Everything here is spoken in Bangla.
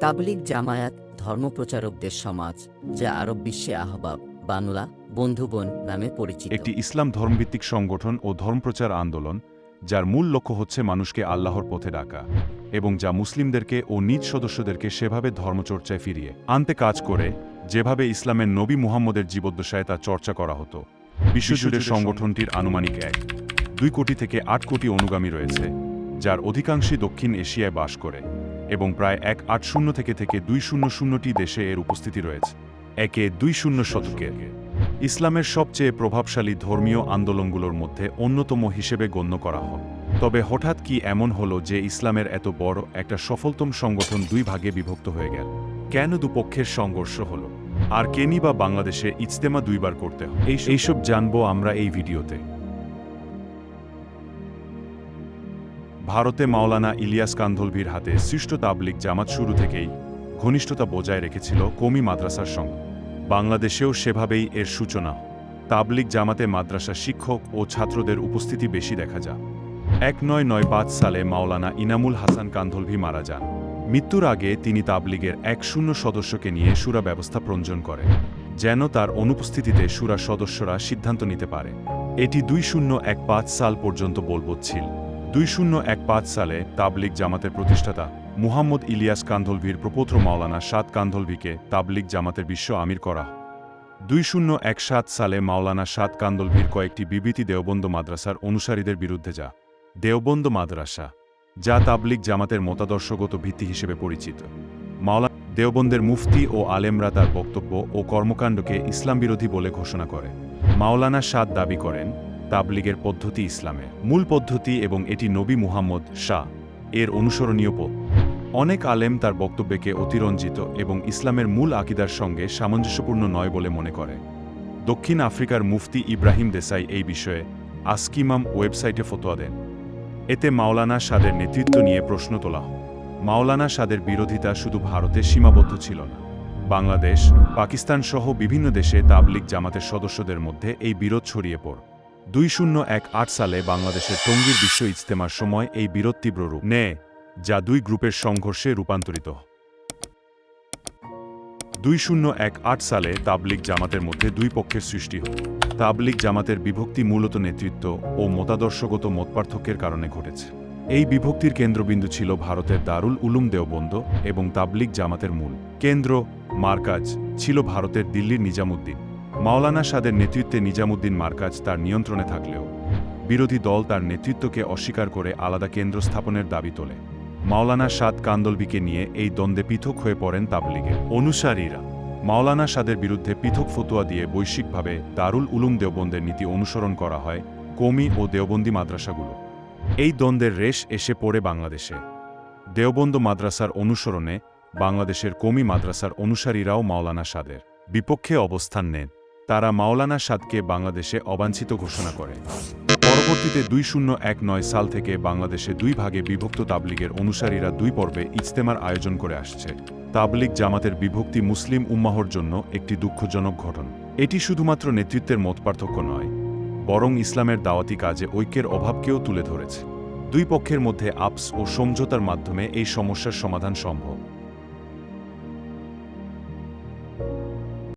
তাবলিগ জামায়াত ধর্মপ্রচারকদের সমাজ, যা আরব বিশ্বে আহবাব, বাংলা, বন্ধুবন নামে পরিচিত। একটি ইসলাম ধর্মভিত্তিক সংগঠন ও ধর্মপ্রচার আন্দোলন, যার মূল লক্ষ্য হচ্ছে মানুষকে আল্লাহর পথে ডাকা এবং যা মুসলিমদেরকে ও নিজ সদস্যদেরকে সেভাবে ধর্মচর্চায় ফিরিয়ে আনতে কাজ করে যেভাবে ইসলামের নবী মুহাম্মদের জীবদ্দশায় তা চর্চা করা হতো। বিশ্বজুড়ে সংগঠনটির আনুমানিক 1.2 কোটি থেকে 8 কোটি অনুগামী রয়েছে, যার অধিকাংশই দক্ষিণ এশিয়ায় বাস করে এবং প্রায় 180 থেকে 200টি দেশে এর উপস্থিতি রয়েছে। 20 শতকের ইসলামের সবচেয়ে প্রভাবশালী ধর্মীয় আন্দোলনগুলোর মধ্যে অন্যতম হিসেবে গণ্য করা হয়। তবে হঠাৎ কি এমন হলো যে ইসলামের এত বড় একটা সফলতম সংগঠন দুই ভাগে বিভক্ত হয়ে গেল? কেন দুপক্ষের সংঘর্ষ হলো? আর কেনি বা বাংলাদেশে ইজতেমা দুইবার করতে হয়? এইসব জানবো আমরা এই ভিডিওতে। ভারতে মাওলানা ইলিয়াস কান্ধলভির হাতে সৃষ্ট তাবলিগ জামাত শুরু থেকেই ঘনিষ্ঠতা বজায় রেখেছিল কওমি মাদ্রাসার সঙ্গে। বাংলাদেশেও সেভাবেই এর সূচনা। তাবলিগ জামাতে মাদ্রাসা শিক্ষক ও ছাত্রদের উপস্থিতি বেশি দেখা যায়। 1995 সালে মাওলানা ইনামুল হাসান কান্ধলভি মারা যান। মৃত্যুর আগে তিনি তাবলিগের 100 সদস্যকে নিয়ে শুরা ব্যবস্থা প্রণয়ন করেন, যেন তার অনুপস্থিতিতে শুরা সদস্যরা সিদ্ধান্ত নিতে পারে। এটি 2015 সাল পর্যন্ত বলবৎ ছিল। 2015 সালে তাবলিগ জামাতের প্রতিষ্ঠাতা মুহাম্মদ ইলিয়াস কান্ধলভির প্রপৌত্র মাওলানা সাদ কান্ধলভিকে তাবলিগ জামাতের বিশ্ব আমির করা হয়। 2017 সালে মাওলানা সাদ কান্ধলভির কয়েকটি বিবৃতি দেওবন্দ মাদ্রাসার অনুসারীদের বিরুদ্ধে যা দেওবন্দ মাদ্রাসা, যা তাবলিগ জামাতের মতাদর্শগত ভিত্তি হিসেবে পরিচিত। মাওলানা দেওবন্দের মুফতি ও আলেমরা তার বক্তব্য ও কর্মকাণ্ডকে ইসলাম বিরোধী বলে ঘোষণা করে। মাওলানা সাদ দাবি করেন, তাবলিগের পদ্ধতি ইসলামের মূল পদ্ধতি এবং এটি নবী মুহাম্মদ শাহ এর অনুসরণীয় পথ। অনেক আলেম তার বক্তব্যকে অতিরঞ্জিত এবং ইসলামের মূল আকিদার সঙ্গে সামঞ্জস্যপূর্ণ নয় বলে মনে করে। দক্ষিণ আফ্রিকার মুফতি ইব্রাহিম দেসাই এই বিষয়ে আস্কিমাম ওয়েবসাইটে ফতোয়া দেন। এতে মাওলানা সাদের নেতৃত্ব নিয়ে প্রশ্ন তোলা হয়। মাওলানা সাদের বিরোধিতা শুধু ভারতে সীমাবদ্ধ ছিল না। বাংলাদেশ, পাকিস্তান সহ বিভিন্ন দেশে তাবলিগ জামাতের সদস্যদের মধ্যে এই বিরোধ ছড়িয়ে পড়ে। 2018 সালে বাংলাদেশের টঙ্গীর বিশ্ব ইজতেমার সময় এই বিরোধ তীব্র রূপ নেয়, যা দুই গ্রুপের সংঘর্ষে রূপান্তরিত হয়। 2018 সালে তাবলিগ জামাতের মধ্যে দুই পক্ষের সৃষ্টি হয়। তাবলিগ জামাতের বিভক্তি মূলত নেতৃত্ব ও মতাদর্শগত মতপার্থক্যের কারণে ঘটেছে। এই বিভক্তির কেন্দ্রবিন্দু ছিল ভারতের দারুল উলুম দেওবন্দ এবং তাবলিগ জামাতের মূল কেন্দ্র মারকাজ ছিল ভারতের দিল্লির নিজামুদ্দিন। মাওলানা সাদের নেতৃত্বে নিজামুদ্দিন মারকাজ তার নিয়ন্ত্রণে থাকলেও বিরোধী দল তার নেতৃত্বকে অস্বীকার করে আলাদা কেন্দ্র স্থাপনের দাবি তোলে। মাওলানা সাদ কান্ধলভিকে নিয়ে এই দ্বন্দ্বে পৃথক হয়ে পড়েন তাবলিগের অনুসারীরা। মাওলানা সাদের বিরুদ্ধে পৃথক ফতোয়া দিয়ে বৈশ্বিকভাবে দারুল উলুম দেওবন্দের নীতি অনুসরণ করা হয় কওমি ও দেওবন্দি মাদ্রাসাগুলো। এই দ্বন্দ্বের রেশ এসে পড়ে বাংলাদেশে। দেওবন্দ মাদ্রাসার অনুসরণে বাংলাদেশের কওমি মাদ্রাসার অনুসারীরাও মাওলানা সাদের বিপক্ষে অবস্থান নেন। তারা মাওলানা সাদকে বাংলাদেশে অবাঞ্ছিত ঘোষণা করে। পরবর্তীতে 2019 সাল থেকে বাংলাদেশে দুই ভাগে বিভক্ত তাবলিগের অনুসারীরা দুই পর্বে ইজতেমার আয়োজন করে আসছে। তাবলিগ জামাতের বিভক্তি মুসলিম উম্মাহর জন্য একটি দুঃখজনক ঘটনা। এটি শুধুমাত্র নেতৃত্বের মতপার্থক্য নয়, বরং ইসলামের দাওয়াতি কাজে ঐক্যের অভাবকেও তুলে ধরেছে। দুই পক্ষের মধ্যে আপস ও সমঝোতার মাধ্যমে এই সমস্যার সমাধান সম্ভব।